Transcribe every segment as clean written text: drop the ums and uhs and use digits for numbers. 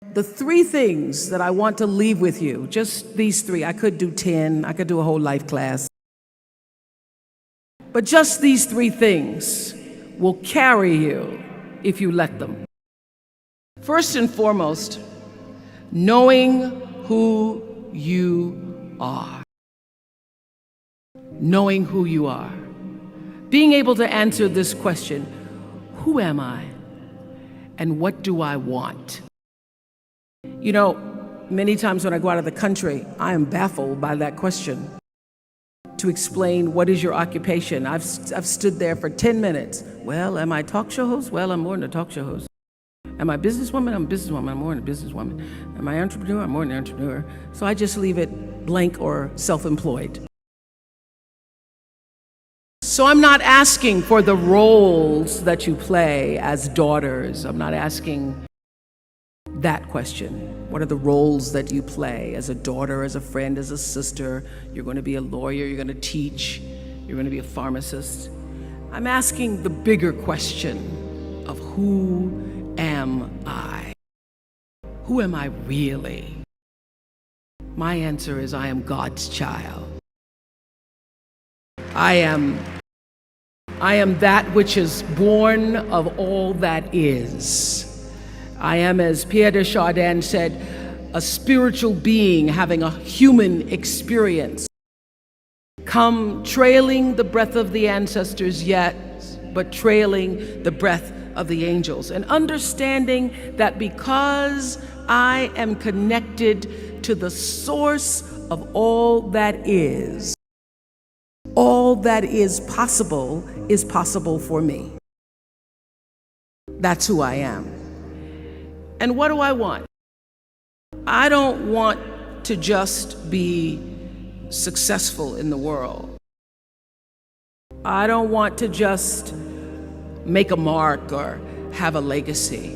The three things that I want to leave with you, just these three. I could do 10, I could do a whole life class. But just these three things will carry you if you let them. First and foremost, knowing who you are. Knowing who you are. Being able to answer this question, who am I and what do I want? You know, many times when I go out of the country, I am baffled by that question. To explain what is your occupation. I've stood there for 10 minutes. Well, am I a talk show host? Well, I'm more than a talk show host. Am I a businesswoman? I'm a businesswoman. I'm more than a businesswoman. Am I an entrepreneur? I'm more than an entrepreneur. So I just leave it blank or self-employed. So I'm not asking for the roles that you play as daughters. I'm not asking that question. What are the roles that you play as a daughter, as a friend, as a sister? You're going to be a lawyer, you're going to teach, you're going to be a pharmacist. I'm asking the bigger question of who am I? Who am I really? My answer is I am God's child. I am that which is born of all that is. I am, as Pierre de Chardin said, a spiritual being having a human experience. Come trailing the breath of the ancestors yet, but trailing the breath of the angels. And understanding that because I am connected to the source of all that is possible for me. That's who I am. And what do I want? I don't want to just be successful in the world. I don't want to just make a mark or have a legacy.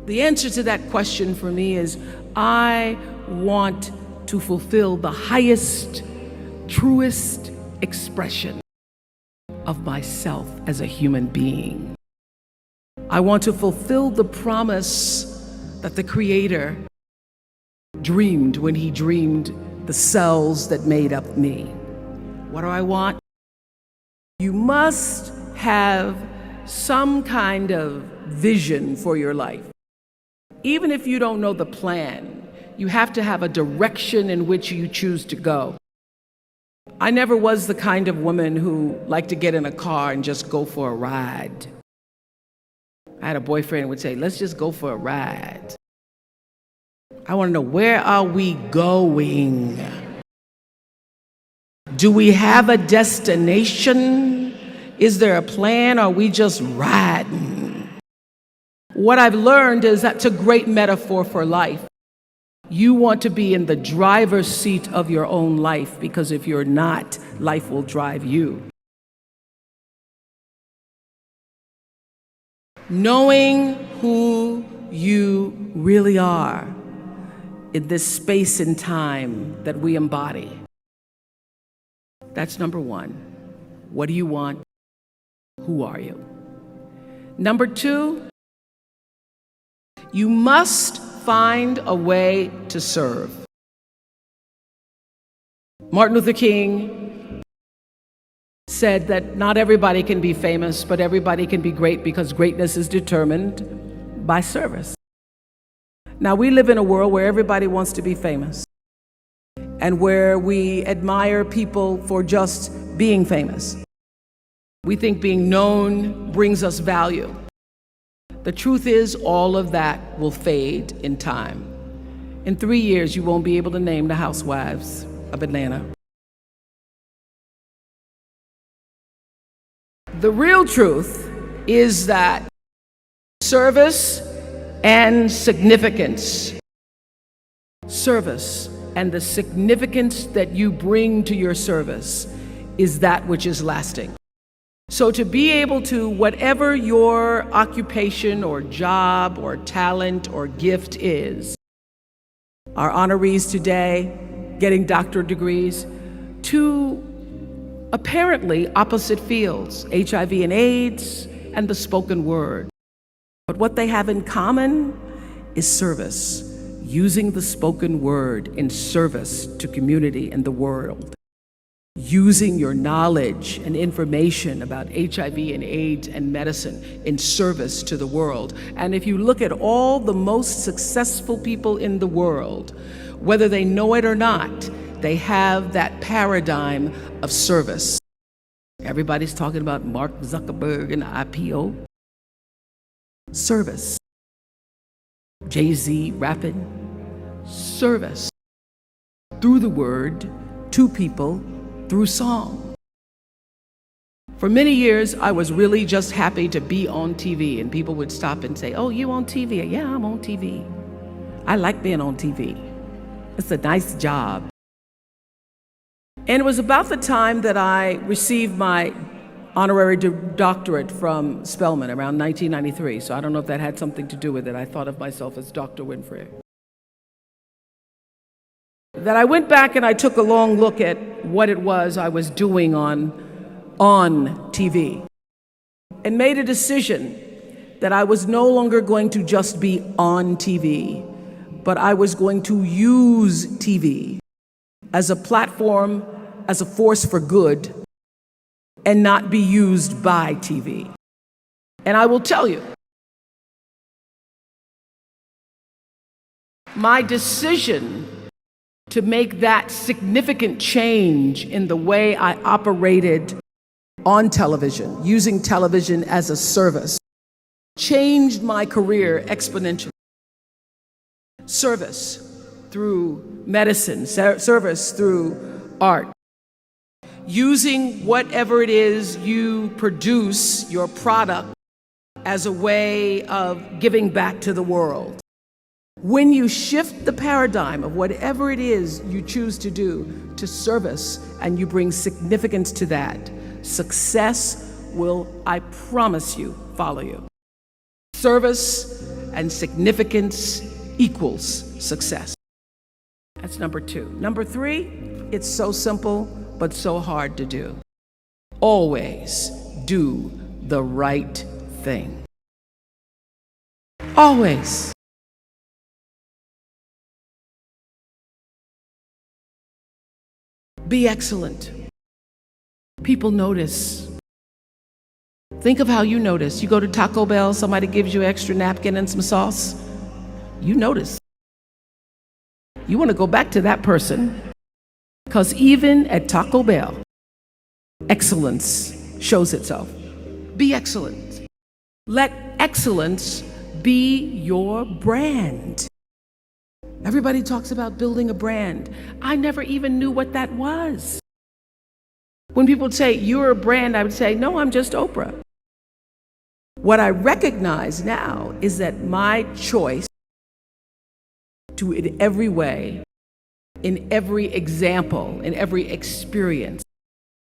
The answer to that question for me is I want to fulfill the highest, truest expression of myself as a human being. I want to fulfill the promise that the Creator dreamed when He dreamed the cells that made up me. What do I want? You must have some kind of vision for your life. Even if you don't know the plan, you have to have a direction in which you choose to go. I never was the kind of woman who liked to get in a car and just go for a ride. I had a boyfriend who would say, let's just go for a ride. I want to know, where are we going? Do we have a destination? Is there a plan? Or are we just riding? What I've learned is that's a great metaphor for life. You want to be in the driver's seat of your own life, because if you're not, life will drive you. Knowing who you really are in this space and time that we embody. That's number one. What do you want? Who are you? Number two, you must find a way to serve. Martin Luther King said that not everybody can be famous, but everybody can be great, because greatness is determined by service. Now, we live in a world where everybody wants to be famous and where we admire people for just being famous. We think being known brings us value. The truth is, all of that will fade in time. In 3 years, you won't be able to name the housewives of Atlanta. The real truth is that service and significance, service and the significance that you bring to your service is that which is lasting. So to be able to, whatever your occupation or job or talent or gift is, our honorees today getting doctorate degrees, to apparently opposite fields, HIV and AIDS and the spoken word. But what they have in common is service. Using the spoken word in service to community and the world. Using your knowledge and information about HIV and AIDS and medicine in service to the world. And if you look at all the most successful people in the world, whether they know it or not, they have that paradigm of service. Everybody's talking about Mark Zuckerberg and IPO. Service. Jay-Z rapping. Service. Through the word, to people, through song. For many years, I was really just happy to be on TV, and people would stop and say, "Oh, you on TV?" "Yeah, I'm on TV. I like being on TV. It's a nice job." And it was about the time that I received my honorary doctorate from Spelman around 1993. So I don't know if that had something to do with it. I thought of myself as Dr. Winfrey. That I went back and I took a long look at what it was I was doing on TV and made a decision that I was no longer going to just be on TV, but I was going to use TV as a platform, as a force for good, and not be used by TV. And I will tell you, my decision to make that significant change in the way I operated on television, using television as a service, changed my career exponentially. Service through medicine, service through art. Using whatever it is you produce, your product, as a way of giving back to the world. When you shift the paradigm of whatever it is you choose to do to service and you bring significance to that, success will, I promise you, follow you. Service and significance equals success. That's number 2. Number 3, it's so simple, but so hard to do. Always do the right thing. Always. Be excellent. People notice. Think of how you notice. You go to Taco Bell, somebody gives you an extra napkin and some sauce. You notice. You want to go back to that person, because even at Taco Bell, excellence shows itself. Be excellent. Let excellence be your brand. Everybody talks about building a brand. I never even knew what that was. When people say, "You're a brand," I would say, "No, I'm just Oprah." What I recognize now is that my choice to, in every way, in every example, in every experience,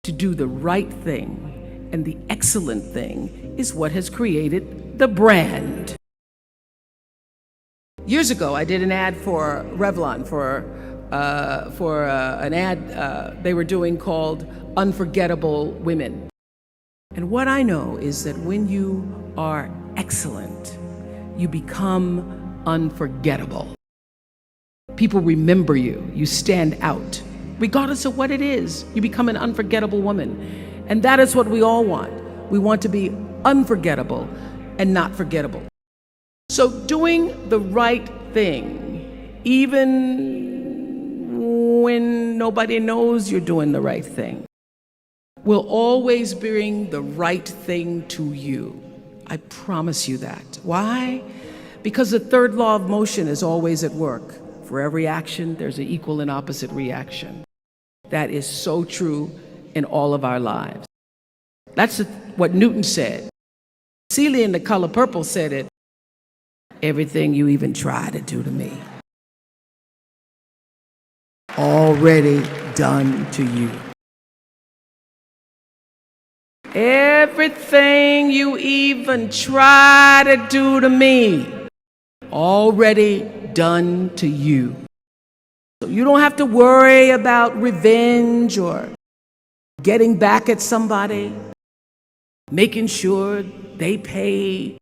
to do the right thing and the excellent thing is what has created the brand. Years ago, I did an ad for Revlon for an ad they were doing called Unforgettable Women. And what I know is that when you are excellent, you become unforgettable. People remember you. You stand out. Regardless of what it is, you become an unforgettable woman. And that is what we all want. We want to be unforgettable and not forgettable. So doing the right thing, even when nobody knows you're doing the right thing, will always bring the right thing to you. I promise you that. Why? Because the third law of motion is always at work. For every action, there's an equal and opposite reaction. That is so true in all of our lives. That's what Newton said. Celia in The Color Purple said it. Everything you even try to do to me, already done to you. Everything you even try to do to me, already done to you. So you don't have to worry about revenge or getting back at somebody, making sure they pay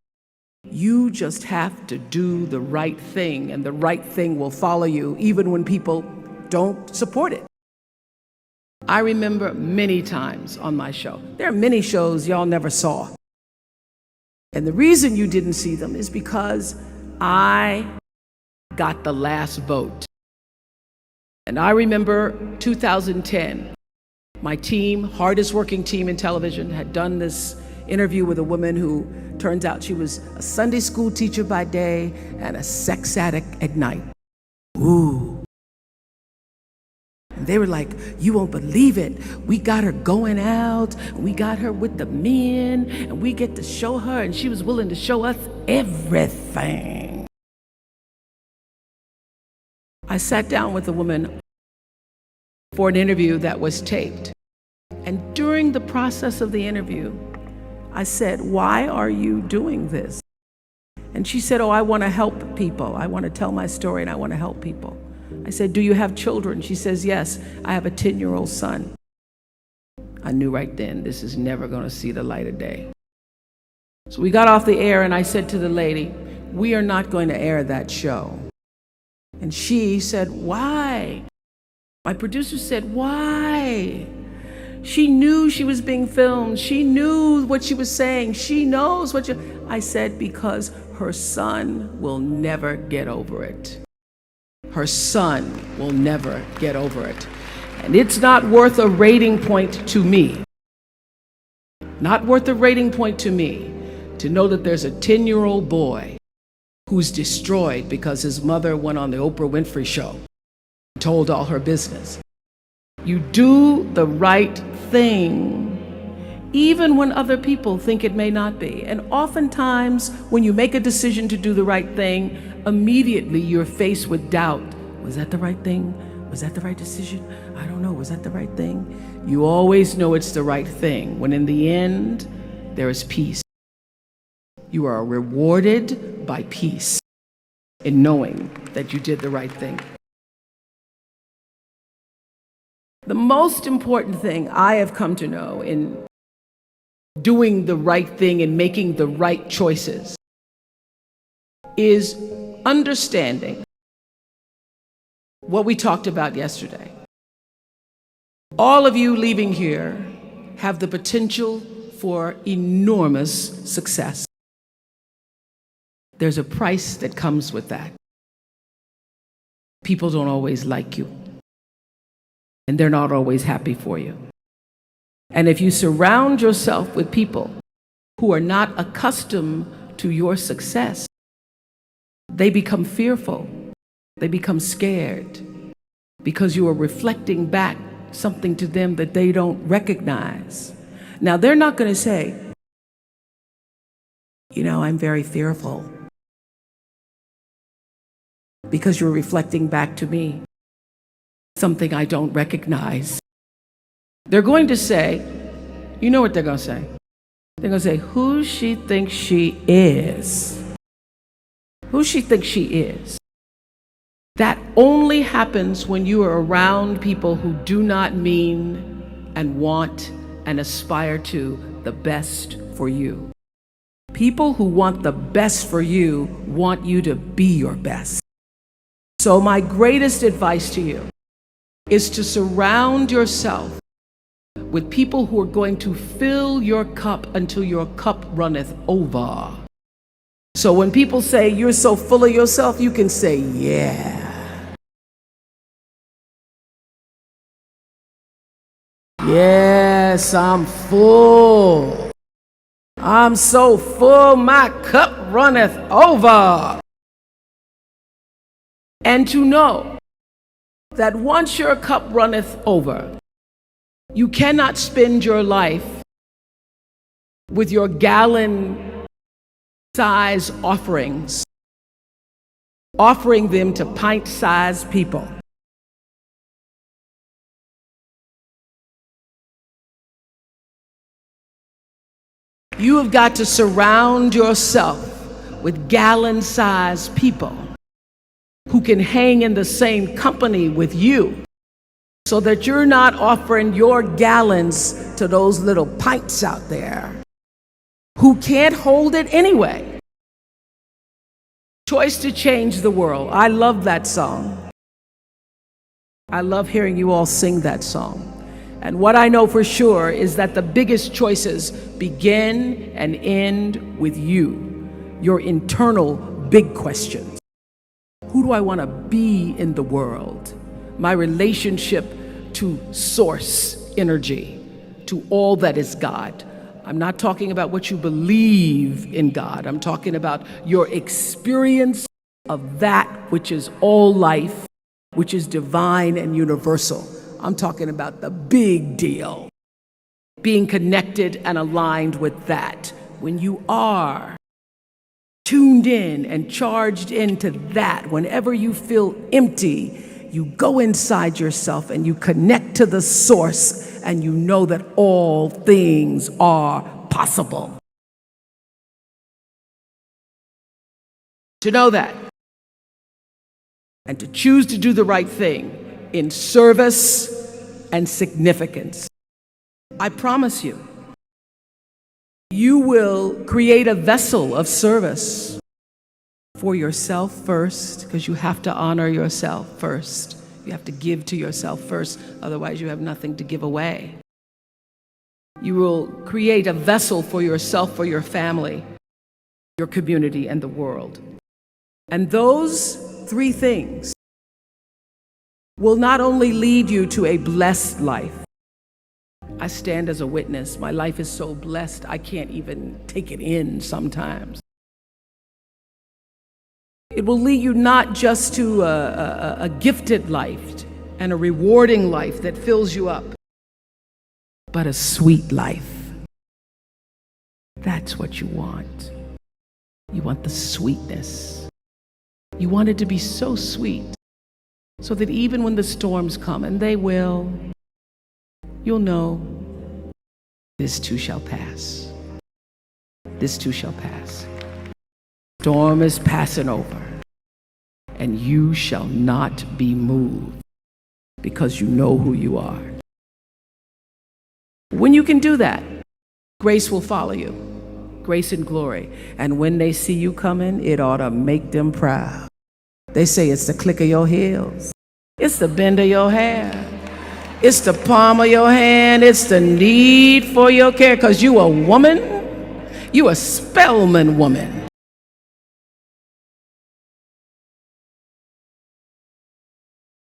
You just have to do the right thing, and the right thing will follow you even when people don't support it. I remember many times on my show. There are many shows y'all never saw. And the reason you didn't see them is because I got the last vote. And I remember 2010, my team, hardest working team in television, had done this interview with a woman who turns out she was a Sunday school teacher by day and a sex addict at night. Ooh. And they were like, you won't believe it. We got her going out, we got her with the men, and we get to show her, and she was willing to show us everything. I sat down with a woman for an interview that was taped. And during the process of the interview, I said, why are you doing this? And she said, oh, I want to help people. I want to tell my story and I want to help people. I said, do you have children? She says, yes, I have a 10-year-old son. I knew right then, this is never going to see the light of day. So we got off the air and I said to the lady, we are not going to air that show. And she said, why? My producer said, why? She knew she was being filmed. She knew what she was saying. She knows what you... I said, because her son will never get over it. Her son will never get over it. And it's not worth a rating point to me. Not worth a rating point to me to know that there's a 10-year-old boy who's destroyed because his mother went on the Oprah Winfrey Show, told all her business. You do the right thing, even when other people think it may not be. And oftentimes, when you make a decision to do the right thing, immediately you're faced with doubt. Was that the right thing? Was that the right decision? I don't know. Was that the right thing? You always know it's the right thing, when in the end, there is peace. You are rewarded by peace in knowing that you did the right thing. The most important thing I have come to know in doing the right thing and making the right choices is understanding what we talked about yesterday. All of you leaving here have the potential for enormous success. There's a price that comes with that. People don't always like you. And they're not always happy for you. And if you surround yourself with people who are not accustomed to your success, they become fearful. They become scared because you are reflecting back something to them that they don't recognize. Now, they're not going to say, you know, I'm very fearful because you're reflecting back to me something I don't recognize. They're going to say, you know what they're going to say? They're going to say, who she thinks she is. Who she thinks she is. That only happens when you are around people who do not mean and want and aspire to the best for you. People who want the best for you want you to be your best. So my greatest advice to you is to surround yourself with people who are going to fill your cup until your cup runneth over. So when people say you're so full of yourself, you can say, yeah. Yes, I'm full. I'm so full, my cup runneth over. And to know that once your cup runneth over, you cannot spend your life with your gallon-size offerings, offering them to pint-sized people. You have got to surround yourself with gallon-sized people who can hang in the same company with you, so that you're not offering your gallons to those little pints out there who can't hold it anyway. Choice to change the world. I love that song. I love hearing you all sing that song. And what I know for sure is that the biggest choices begin and end with you, your internal big questions. Who do I want to be in the world? My relationship to source energy, to all that is God. I'm not talking about what you believe in God. I'm talking about your experience of that which is all life, which is divine and universal. I'm talking about the big deal. Being connected and aligned with that. When you are tuned in and charged into that, whenever you feel empty, you go inside yourself and you connect to the source, and you know that all things are possible. To know that, and to choose to do the right thing in service and significance. I promise you, you will create a vessel of service for yourself first, because you have to honor yourself first. You have to give to yourself first, otherwise you have nothing to give away. You will create a vessel for yourself, for your family, your community, and the world. And those three things will not only lead you to a blessed life. I stand as a witness. My life is so blessed, I can't even take it in sometimes. It will lead you not just to a gifted life and a rewarding life that fills you up, but a sweet life. That's what you want. You want the sweetness. You want it to be so sweet, so that even when the storms come, and they will, you'll know this too shall pass. This too shall pass. Storm is passing over, and you shall not be moved, because you know who you are. When you can do that, grace will follow you, grace and glory. And when they see you coming, it ought to make them proud. They say it's the click of your heels, it's the bend of your hair, it's the palm of your hand, it's the need for your care, because you a woman, you a Spelman woman.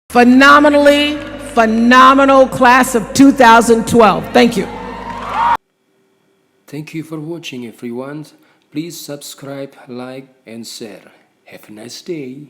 Phenomenal class of 2012. Thank you. Thank you for watching, everyone. Please subscribe, like, and share. Have a nice day.